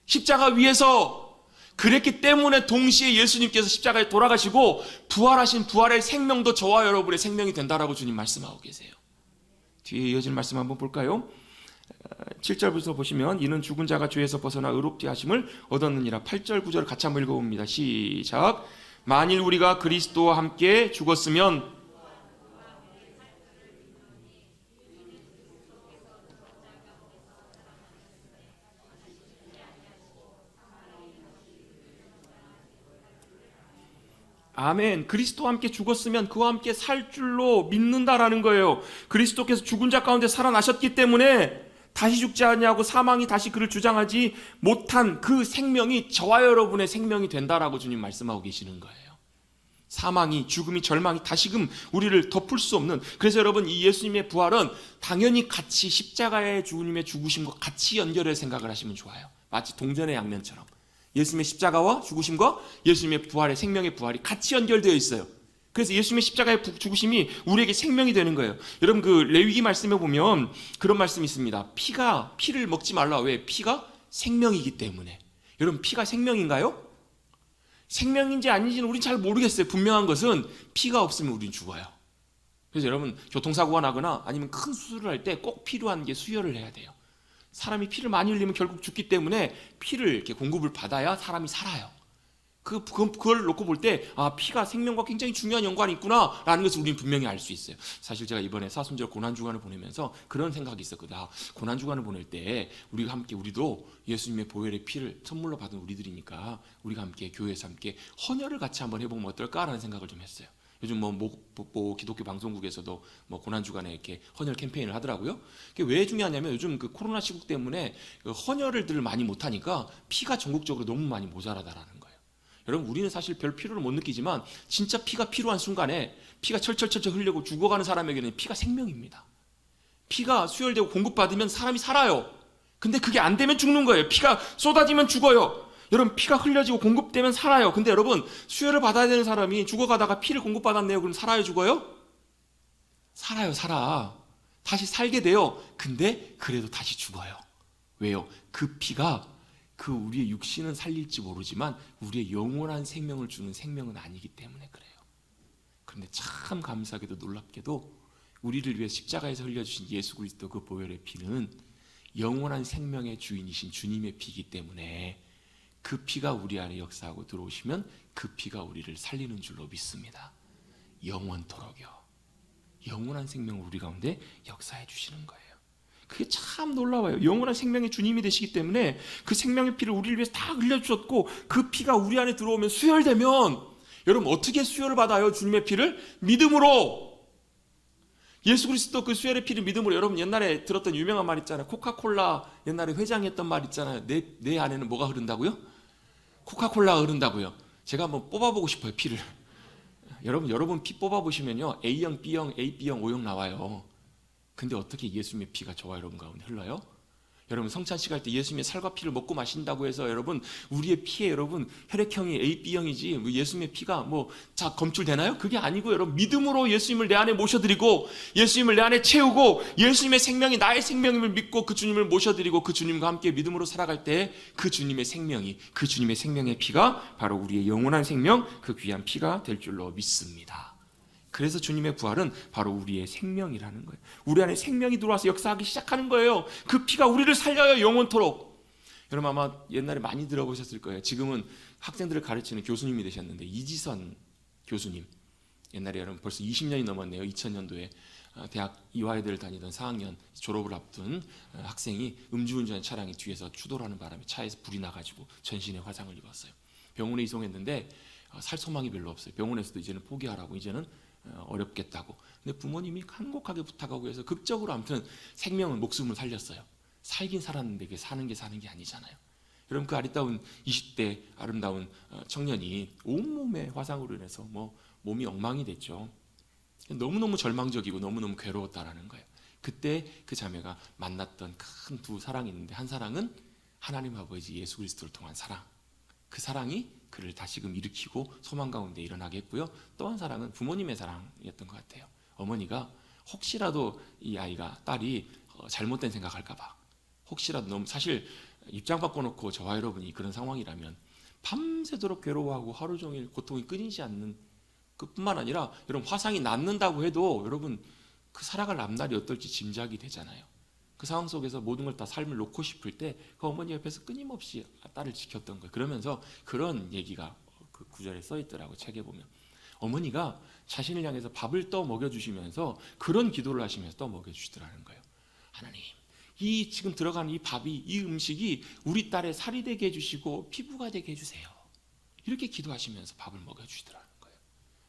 십자가 위에서. 그랬기 때문에 동시에 예수님께서 십자가에 돌아가시고 부활하신 부활의 생명도 저와 여러분의 생명이 된다라고 주님 말씀하고 계세요. 뒤에 이어진 말씀 한번 볼까요? 7절부터 보시면 이는 죽은 자가 죄에서 벗어나 의롭게 하심을 얻었느니라. 8절 9절 같이 한번 읽어봅니다. 시작. 만일 우리가 그리스도와 함께 죽었으면 아멘. 그리스도와 함께 죽었으면 그와 함께 살 줄로 믿는다라는 거예요. 그리스도께서 죽은 자 가운데 살아나셨기 때문에 다시 죽지 않냐고 사망이 다시 그를 주장하지 못한 그 생명이 저와 여러분의 생명이 된다라고 주님 말씀하고 계시는 거예요. 사망이, 죽음이, 절망이 다시금 우리를 덮을 수 없는. 그래서 여러분, 이 예수님의 부활은 당연히 같이 십자가의 주님의 죽으심과 같이 연결해 생각을 하시면 좋아요. 마치 동전의 양면처럼 예수님의 십자가와 죽으심과 예수님의 부활의 생명의 부활이 같이 연결되어 있어요. 그래서 예수님의 십자가의 죽으심이 우리에게 생명이 되는 거예요. 여러분, 그 레위기 말씀에 보면 그런 말씀이 있습니다. 피를 먹지 말라. 왜? 피가 생명이기 때문에. 여러분, 피가 생명인가요? 생명인지 아닌지는 우린 잘 모르겠어요. 분명한 것은 피가 없으면 우린 죽어요. 그래서 여러분, 교통사고가 나거나 아니면 큰 수술을 할 때 꼭 필요한 게 수혈을 해야 돼요. 사람이 피를 많이 흘리면 결국 죽기 때문에 피를 이렇게 공급을 받아야 사람이 살아요. 그걸 놓고 볼 때, 아, 피가 생명과 굉장히 중요한 연관이 있구나 라는 것을 우리는 분명히 알 수 있어요. 사실 제가 이번에 사순절 고난주간을 보내면서 그런 생각이 있었거든요. 아, 고난주간을 보낼 때 우리도 예수님의 보혈의 피를 선물로 받은 우리들이니까 우리가 함께 교회에서 함께 헌혈을 같이 한번 해보면 어떨까라는 생각을 좀 했어요. 요즘 기독교 방송국에서도 고난주간에 이렇게 헌혈 캠페인을 하더라고요. 그게 왜 중요하냐면 요즘 그 코로나 시국 때문에 헌혈을 많이 못하니까 피가 전국적으로 너무 많이 모자라다라는 거예요. 여러분, 우리는 사실 별 필요를 못 느끼지만 진짜 피가 필요한 순간에 피가 철철철철 흘리고 죽어가는 사람에게는 피가 생명입니다. 피가 수혈되고 공급받으면 사람이 살아요. 근데 그게 안 되면 죽는 거예요. 피가 쏟아지면 죽어요. 여러분, 피가 흘려지고 공급되면 살아요. 근데 여러분, 수혈을 받아야 되는 사람이 죽어가다가 피를 공급받았네요. 그럼 살아요, 죽어요? 살아요, 살아. 다시 살게 돼요. 근데 그래도 다시 죽어요. 왜요? 그 피가 그 우리의 육신은 살릴지 모르지만 우리의 영원한 생명을 주는 생명은 아니기 때문에 그래요. 그런데 참 감사하게도 놀랍게도 우리를 위해 십자가에서 흘려주신 예수 그리스도 그 보혈의 피는 영원한 생명의 주인이신 주님의 피이기 때문에 그 피가 우리 안에 역사하고 들어오시면 그 피가 우리를 살리는 줄로 믿습니다. 영원토록요. 영원한 생명을 우리 가운데 역사해 주시는 거예요. 그게 참 놀라워요. 영원한 생명의 주님이 되시기 때문에 그 생명의 피를 우리를 위해서 다 흘려주셨고 그 피가 우리 안에 들어오면 수혈되면, 여러분 어떻게 수혈을 받아요? 주님의 피를 믿음으로. 예수 그리스도 그 수혈의 피를 믿음으로. 여러분 옛날에 들었던 유명한 말 있잖아요. 코카콜라 옛날에 회장이 했던 말 있잖아요. 내 안에는 뭐가 흐른다고요? 코카콜라가 흐른다고요. 제가 한번 뽑아보고 싶어요, 피를. 여러분 피 뽑아보시면요, A형, B형, AB형, O형 나와요. 근데 어떻게 예수님의 피가 저와 여러분 가운데 흘러요? 여러분 성찬식 할 때 예수님의 살과 피를 먹고 마신다고 해서 여러분 우리의 피에 여러분 혈액형이 A, B형이지 뭐 예수님의 피가 자 검출되나요? 그게 아니고 여러분 믿음으로 예수님을 내 안에 모셔드리고 예수님을 내 안에 채우고 예수님의 생명이 나의 생명임을 믿고 그 주님을 모셔드리고 그 주님과 함께 믿음으로 살아갈 때 그 주님의 생명이, 그 주님의 생명의 피가 바로 우리의 영원한 생명, 그 귀한 피가 될 줄로 믿습니다. 그래서 주님의 부활은 바로 우리의 생명이라는 거예요. 우리 안에 생명이 들어와서 역사하기 시작하는 거예요. 그 피가 우리를 살려요, 영원토록. 여러분 아마 옛날에 많이 들어보셨을 거예요. 지금은 학생들을 가르치는 교수님이 되셨는데 이지선 교수님, 옛날에 여러분 벌써 20년이 넘었네요. 2000년도에 대학 이화여대를 다니던 4학년 졸업을 앞둔 학생이 음주운전 차량이 뒤에서 추돌하는 바람에 차에서 불이 나가지고 전신에 화상을 입었어요. 병원에 이송했는데 살 소망이 별로 없어요. 병원에서도 이제는 포기하라고, 이제는 어렵겠다고. 근데 부모님이 간곡하게 부탁하고 해서 극적으로 아무튼 생명은, 목숨을 살렸어요. 살긴 살았는데 그게 사는 게 아니잖아요. 여러분 그 아리따운 20대 아름다운 청년이 온몸에 화상으로 인해서 몸이 엉망이 됐죠. 너무너무 절망적이고 너무너무 괴로웠다라는 거예요. 그때 그 자매가 만났던 큰 두 사랑이 있는데, 한 사랑은 하나님 아버지 예수 그리스도를 통한 사랑, 그 사랑이 그를 다시금 일으키고 소망 가운데 일어나게 했고요. 또 한 사랑은 부모님의 사랑이었던 것 같아요. 어머니가 혹시라도 이 아이가, 딸이 잘못된 생각할까 봐, 혹시라도 너무, 사실 입장 바꿔놓고 저와 여러분이 그런 상황이라면 밤새도록 괴로워하고 하루 종일 고통이 끊이지 않는, 그뿐만 아니라 여러분 화상이 낫는다고 해도 여러분 그 살아갈 앞날이 어떨지 짐작이 되잖아요. 그 상황 속에서 모든 걸 다 삶을 놓고 싶을 때 그 어머니 옆에서 끊임없이 딸을 지켰던 거예요. 그러면서 그런 얘기가 그 구절에 써 있더라고요. 책에 보면 어머니가 자신을 향해서 밥을 떠 먹여주시면서 그런 기도를 하시면서 떠 먹여주시더라는 거예요. 하나님, 이 지금 들어가는 이 밥이, 이 음식이 우리 딸의 살이 되게 해주시고 피부가 되게 해주세요. 이렇게 기도하시면서 밥을 먹여주시더라는 거예요.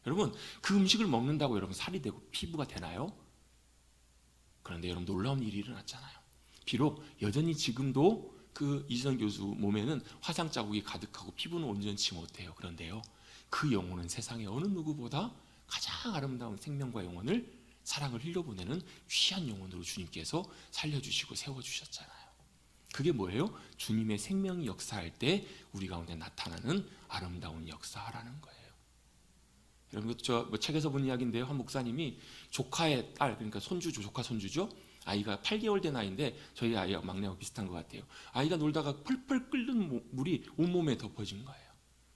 여러분 그 음식을 먹는다고 여러분 살이 되고 피부가 되나요? 그런데 여러분 놀라운 일이 일어났잖아요. 비록 여전히 지금도 그 이지선 교수 몸에는 화상 자국이 가득하고 피부는 온전치 못해요. 그런데요, 그 영혼은 세상의 어느 누구보다 가장 아름다운 생명과 영혼을, 사랑을 흘려보내는 귀한 영혼으로 주님께서 살려주시고 세워주셨잖아요. 그게 뭐예요? 주님의 생명이 역사할 때 우리 가운데 나타나는 아름다운 역사라는 거예요. 여러분 저 책에서 본 이야기인데요, 한 목사님이 조카의 딸, 그러니까 손주죠, 조카 손주죠, 아이가 8개월 된 아이인데 저희 아이와 막내하고 비슷한 것 같아요. 아이가 놀다가 펄펄 끓는 물이 온몸에 덮어진 거예요.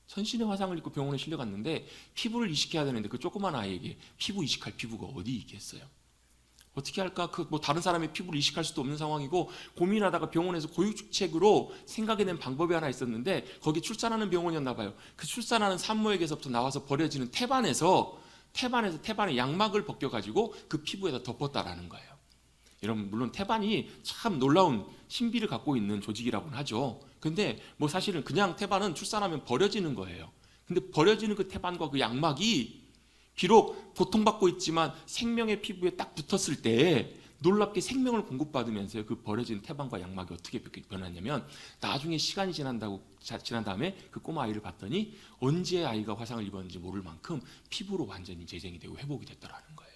전신에 화상을 입고 병원에 실려갔는데 피부를 이식해야 되는데 그 조그만 아이에게 피부 이식할 피부가 어디 있겠어요? 어떻게 할까? 다른 사람의 피부를 이식할 수도 없는 상황이고 고민하다가 병원에서 고육책으로 생각해낸 방법이 하나 있었는데, 거기 출산하는 병원이었나 봐요. 그 출산하는 산모에게서부터 나와서 버려지는 태반에 양막을 벗겨가지고 그 피부에다 덮었다라는 거예요. 여러분 물론 태반이 참 놀라운 신비를 갖고 있는 조직이라고는 하죠. 근데 사실은 그냥 태반은 출산하면 버려지는 거예요. 근데 버려지는 그 태반과 그 양막이 비록 고통받고 있지만 생명의 피부에 딱 붙었을 때 놀랍게 생명을 공급받으면서 그 버려진 태반과 양막이 어떻게 변했냐면, 나중에 시간이 지난 다음에 그 꼬마 아이를 봤더니 언제 아이가 화상을 입었는지 모를 만큼 피부로 완전히 재생이 되고 회복이 됐더라는 거예요.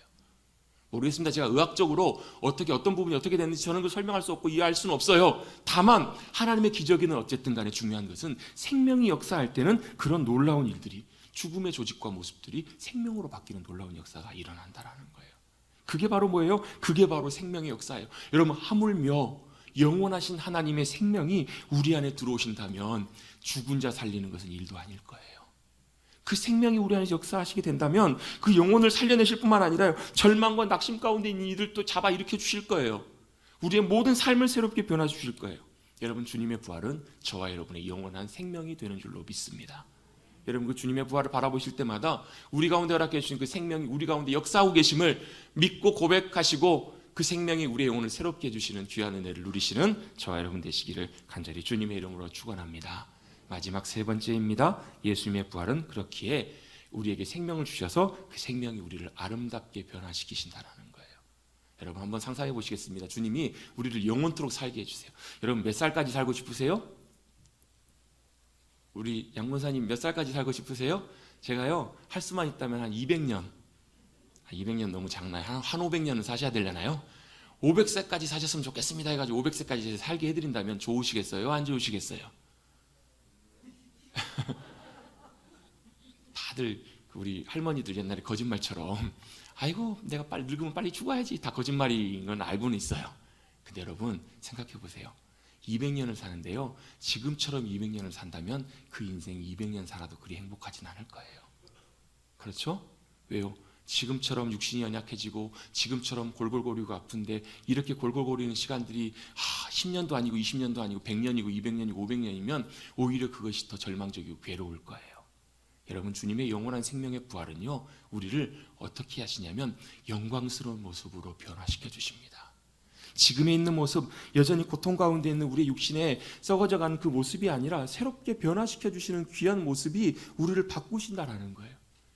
모르겠습니다. 제가 의학적으로 어떤 부분이 어떻게 됐는지 저는 그걸 설명할 수 없고 이해할 수는 없어요. 다만 하나님의 기적에는 어쨌든 간에 중요한 것은 생명이 역사할 때는 그런 놀라운 일들이, 죽음의 조직과 모습들이 생명으로 바뀌는 놀라운 역사가 일어난다라는 거예요. 그게 바로 뭐예요? 그게 바로 생명의 역사예요. 여러분 하물며 영원하신 하나님의 생명이 우리 안에 들어오신다면 죽은 자 살리는 것은 일도 아닐 거예요. 그 생명이 우리 안에서 역사하시게 된다면 그 영혼을 살려내실 뿐만 아니라 절망과 낙심 가운데 있는 이들도 잡아 일으켜 주실 거예요. 우리의 모든 삶을 새롭게 변화 주실 거예요. 여러분, 주님의 부활은 저와 여러분의 영원한 생명이 되는 줄로 믿습니다. 여러분, 그 주님의 부활을 바라보실 때마다 우리 가운데 허락해 주신 그 생명이 우리 가운데 역사하고 계심을 믿고 고백하시고 그 생명이 우리의 영혼을 새롭게 해주시는 귀한 은혜를 누리시는 저와 여러분 되시기를 간절히 주님의 이름으로 축원합니다. 마지막 세 번째입니다. 예수님의 부활은 그렇기에 우리에게 생명을 주셔서 그 생명이 우리를 아름답게 변화시키신다는 거예요. 여러분, 한번 상상해 보시겠습니다. 주님이 우리를 영원토록 살게 해주세요. 여러분, 몇 살까지 살고 싶으세요? 우리 양문사님 몇 살까지 살고 싶으세요? 제가요, 할 수만 있다면 한 200년 200년 너무 작나요? 한 500년은 사셔야 되려나요? 500세까지 사셨으면 좋겠습니다 해가지고 500세까지 살게 해드린다면 좋으시겠어요? 안 좋으시겠어요? 다들 우리 할머니들 옛날에 거짓말처럼 아이고 내가 빨리 늙으면 빨리 죽어야지, 다 거짓말인 건 알고는 있어요. 근데 여러분 생각해 보세요. 200년을 사는데요, 지금처럼 200년을 산다면 그 인생 200년 살아도 그리 행복하진 않을 거예요. 그렇죠? 왜요? 지금처럼 육신이 연약해지고 지금처럼 골골거리고 아픈데 이렇게 골골거리는 시간들이 10년도 아니고 20년도 아니고 100년이고 200년이고 500년이면 오히려 그것이 더 절망적이고 괴로울 거예요. 여러분, 주님의 영원한 생명의 부활은요, 우리를 어떻게 하시냐면 영광스러운 모습으로 변화시켜 주십니다. 지금에 있는 모습, 여전히 고통 가운데 있는 우리의 육신에 썩어져가는 그 모습이 아니라 새롭게 변화시켜 주시는 귀한 모습이 우리를 바꾸신다라는 거예요.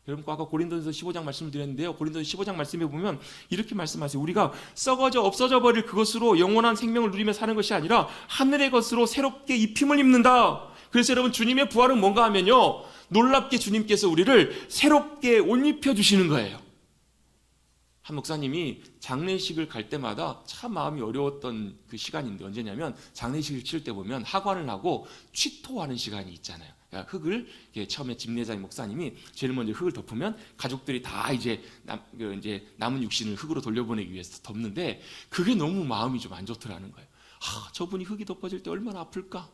여러분, 아까 고린도전서 15장 말씀을 드렸는데요, 고린도전서 15장 말씀에 보면 이렇게 말씀하세요. 우리가 썩어져 없어져 버릴 그것으로 영원한 생명을 누리며 사는 것이 아니라 하늘의 것으로 새롭게 입힘을 입는다. 그래서 여러분, 주님의 부활은 뭔가 하면요, 놀랍게 주님께서 우리를 새롭게 옷 입혀 주시는 거예요. 한 목사님이 장례식을 갈 때마다 참 마음이 어려웠던 그 시간인데, 언제냐면 장례식을 치를 때 보면 하관을 하고 취토하는 시간이 있잖아요. 그러니까 흙을 처음에 집례자인 목사님이 제일 먼저 흙을 덮으면 가족들이 다 이제 남은 육신을 흙으로 돌려보내기 위해서 덮는데, 그게 너무 마음이 좀 안 좋더라는 거예요. 저분이 흙이 덮어질 때 얼마나 아플까,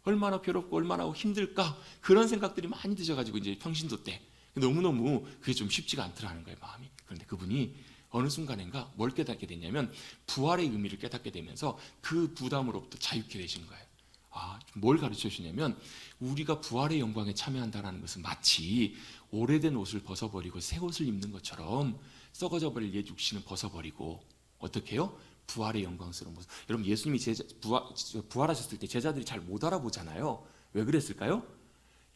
얼마나 괴롭고 얼마나 힘들까, 그런 생각들이 많이 드셔가지고 이제 평신도 때 너무너무 그게 좀 쉽지가 않더라는 거예요, 마음이. 그런데 그분이 어느 순간인가 뭘 깨닫게 됐냐면 부활의 의미를 깨닫게 되면서 그 부담으로부터 자유케 되신 거예요. 뭘 가르쳐 주시냐면, 우리가 부활의 영광에 참여한다는 것은 마치 오래된 옷을 벗어버리고 새 옷을 입는 것처럼 썩어져 버릴 옛 육신을 벗어버리고, 어떻게 해요? 부활의 영광스러운 모습. 여러분, 예수님이 부활하셨을 때 제자들이 잘 못 알아보잖아요. 왜 그랬을까요?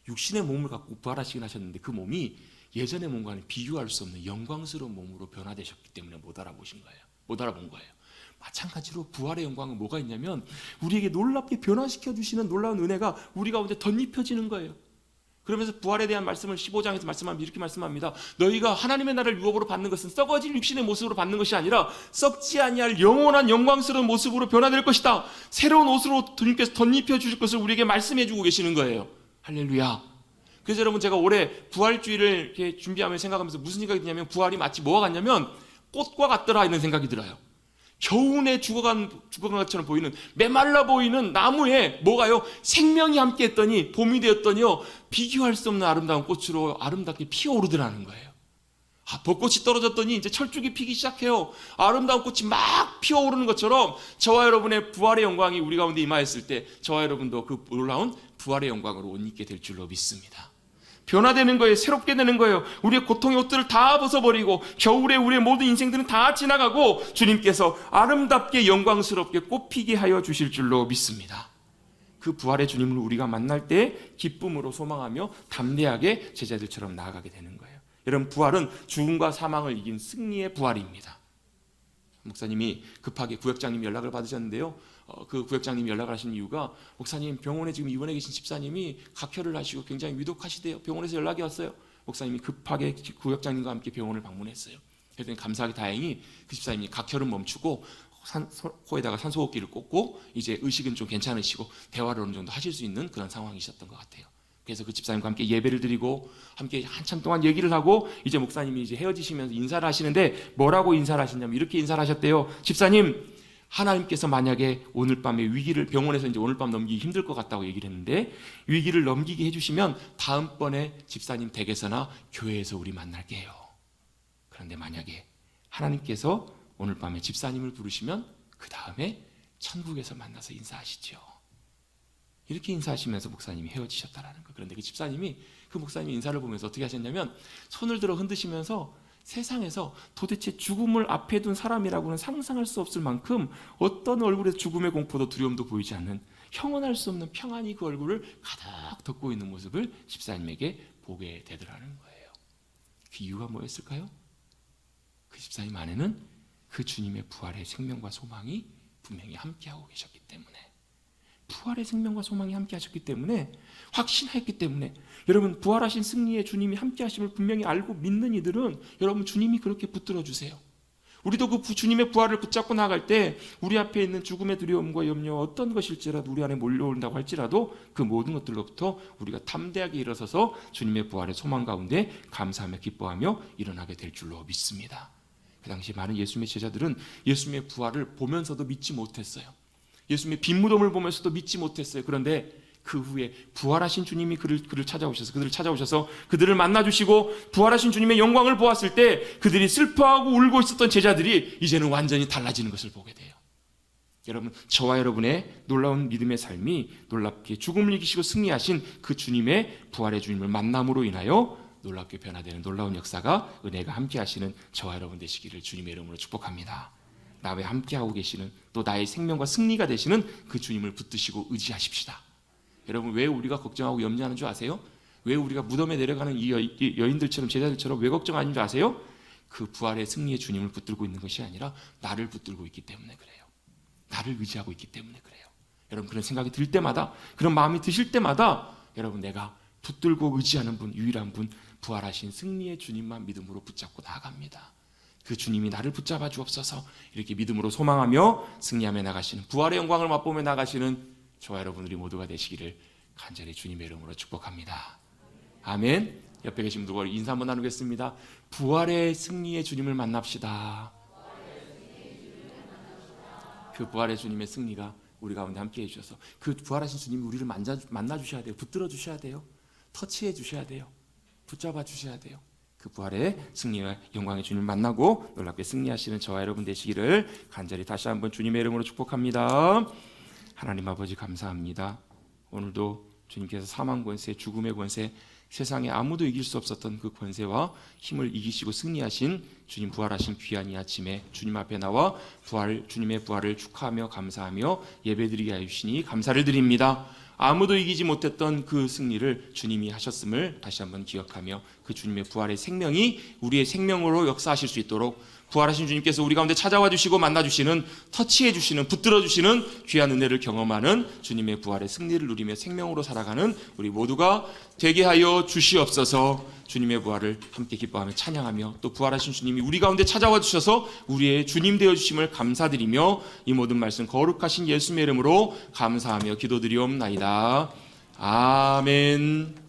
육신의 몸을 갖고 부활하시긴 하셨는데 그 몸이 예전의 몸과는 비교할 수 없는 영광스러운 몸으로 변화되셨기 때문에 못 알아보신 거예요. 못 알아본 거예요. 마찬가지로 부활의 영광은 뭐가 있냐면 우리에게 놀랍게 변화시켜 주시는 놀라운 은혜가 우리 가운데 덧입혀지는 거예요. 그러면서 부활에 대한 말씀을 15장에서 말씀하면 이렇게 말씀합니다. 너희가 하나님의 나라를 유업으로 받는 것은 썩어질 육신의 모습으로 받는 것이 아니라 썩지 아니할 영원한 영광스러운 모습으로 변화될 것이다. 새로운 옷으로 주님께서 덧입혀 주실 것을 우리에게 말씀해 주고 계시는 거예요. 할렐루야. 그래서 여러분, 제가 올해 부활주의를 이렇게 준비하며 생각하면서 무슨 생각이 드냐면, 부활이 마치 뭐가 같냐면 꽃과 같더라 이런 생각이 들어요. 겨우내 죽어간 것처럼 보이는, 메말라 보이는 나무에 뭐가요? 생명이 함께 했더니, 봄이 되었더니요, 비교할 수 없는 아름다운 꽃으로 아름답게 피어오르더라는 거예요. 벚꽃이 떨어졌더니 이제 철쭉이 피기 시작해요. 아름다운 꽃이 막 피어오르는 것처럼 저와 여러분의 부활의 영광이 우리 가운데 임하였을 때 저와 여러분도 그 놀라운 부활의 영광으로 옷 입게 될 줄로 믿습니다. 변화되는 거예요. 새롭게 되는 거예요. 우리의 고통의 옷들을 다 벗어버리고 겨울에 우리의 모든 인생들은 다 지나가고 주님께서 아름답게 영광스럽게 꽃피게 하여 주실 줄로 믿습니다. 그 부활의 주님을 우리가 만날 때 기쁨으로 소망하며 담대하게 제자들처럼 나아가게 되는 거예요. 여러분, 부활은 죽음과 사망을 이긴 승리의 부활입니다. 목사님이 급하게 구역장님이 연락을 받으셨는데요, 그 구역장님이 연락을 하신 이유가, 목사님, 병원에 지금 입원해 계신 집사님이 각혈을 하시고 굉장히 위독하시대요. 병원에서 연락이 왔어요. 목사님이 급하게 구역장님과 함께 병원을 방문했어요. 그랬더니 감사하게 다행히 그 집사님이 각혈은 멈추고 코에다가 산소호흡기를 꽂고 이제 의식은 좀 괜찮으시고 대화를 어느 정도 하실 수 있는 그런 상황이셨던 것 같아요. 그래서 그 집사님과 함께 예배를 드리고 함께 한참 동안 얘기를 하고, 이제 목사님이 이제 헤어지시면서 인사를 하시는데 뭐라고 인사를 하시냐면 이렇게 인사를 하셨대요. 집사님, 하나님께서 만약에 오늘 밤에 위기를, 병원에서 이제 오늘 밤 넘기기 힘들 것 같다고 얘기를 했는데 위기를 넘기게 해주시면 다음번에 집사님 댁에서나 교회에서 우리 만날게요. 그런데 만약에 하나님께서 오늘 밤에 집사님을 부르시면 그 다음에 천국에서 만나서 인사하시죠. 이렇게 인사하시면서 목사님이 헤어지셨다라는 거. 그런데 그 집사님이, 그 목사님이 인사를 보면서 어떻게 하셨냐면 손을 들어 흔드시면서 세상에서 도대체 죽음을 앞에 둔 사람이라고는 상상할 수 없을 만큼 어떤 얼굴에 죽음의 공포도 두려움도 보이지 않는, 형언할 수 없는 평안이 그 얼굴을 가득 덮고 있는 모습을 집사님에게 보게 되더라는 거예요. 그 이유가 뭐였을까요? 그 집사님 안에는 그 주님의 부활의 생명과 소망이 분명히 함께하고 계셨기 때문에, 부활의 생명과 소망이 함께하셨기 때문에, 확신했기 때문에, 여러분 부활하신 승리의 주님이 함께하심을 분명히 알고 믿는 이들은 여러분 주님이 그렇게 붙들어 주세요. 우리도 그 주님의 부활을 붙잡고 나갈 때 우리 앞에 있는 죽음의 두려움과 염려, 어떤 것일지라도 우리 안에 몰려온다고 할지라도 그 모든 것들로부터 우리가 담대하게 일어서서 주님의 부활의 소망 가운데 감사하며 기뻐하며 일어나게 될 줄로 믿습니다. 그 당시 많은 예수님의 제자들은 예수님의 부활을 보면서도 믿지 못했어요. 예수님의 빈 무덤을 보면서도 믿지 못했어요. 그런데 그 후에 부활하신 주님이 그들을 찾아오셔서 그들을 만나주시고 부활하신 주님의 영광을 보았을 때 그들이 슬퍼하고 울고 있었던 제자들이 이제는 완전히 달라지는 것을 보게 돼요. 여러분, 저와 여러분의 놀라운 믿음의 삶이 놀랍게 죽음을 이기시고 승리하신 그 주님의, 부활의 주님을 만남으로 인하여 놀랍게 변화되는 놀라운 역사가, 은혜가 함께 하시는 저와 여러분 되시기를 주님의 이름으로 축복합니다. 나와 함께하고 계시는, 또 나의 생명과 승리가 되시는 그 주님을 붙드시고 의지하십시다. 여러분, 왜 우리가 걱정하고 염려하는 줄 아세요? 왜 우리가 무덤에 내려가는 이 여인들처럼, 제자들처럼 왜 걱정하는 줄 아세요? 그 부활의 승리의 주님을 붙들고 있는 것이 아니라 나를 붙들고 있기 때문에 그래요. 나를 의지하고 있기 때문에 그래요. 여러분, 그런 생각이 들 때마다, 그런 마음이 드실 때마다 여러분, 내가 붙들고 의지하는 분, 유일한 분, 부활하신 승리의 주님만 믿음으로 붙잡고 나아갑니다. 그 주님이 나를 붙잡아 주옵소서. 이렇게 믿음으로 소망하며 승리하며 나가시는, 부활의 영광을 맛보며 나가시는 저와 여러분들이 모두가 되시기를 간절히 주님의 이름으로 축복합니다. 아멘. 옆에 계신 분들과 인사 한번 나누겠습니다. 부활의 승리의 주님을 만납시다. 그 부활의 주님의 승리가 우리 가운데 함께해 주셔서, 그 부활하신 주님이 우리를 만나 주셔야 돼요. 붙들어 주셔야 돼요. 터치해 주셔야 돼요. 붙잡아 주셔야 돼요. 그 부활의 승리와 영광의 주님을 만나고 놀랍게 승리하시는 저와 여러분 되시기를 간절히 다시 한번 주님의 이름으로 축복합니다. 하나님 아버지, 감사합니다. 오늘도 주님께서 사망 권세, 죽음의 권세, 세상에 아무도 이길 수 없었던 그 권세와 힘을 이기시고 승리하신 주님, 부활하신 귀한 이 아침에 주님 앞에 나와 주님의 부활을 축하하며 감사하며 예배드리게 하여 주시니 감사를 드립니다. 아무도 이기지 못했던 그 승리를 주님이 하셨음을 다시 한번 기억하며 그 주님의 부활의 생명이 우리의 생명으로 역사하실 수 있도록, 부활하신 주님께서 우리 가운데 찾아와 주시고 만나 주시는, 터치해 주시는, 붙들어 주시는 귀한 은혜를 경험하는 주님의 부활의 승리를 누리며 생명으로 살아가는 우리 모두가 되게 하여 주시옵소서. 주님의 부활을 함께 기뻐하며 찬양하며, 또 부활하신 주님이 우리 가운데 찾아와 주셔서 우리의 주님 되어 주심을 감사드리며, 이 모든 말씀 거룩하신 예수님의 이름으로 감사하며 기도드리옵나이다. 아멘.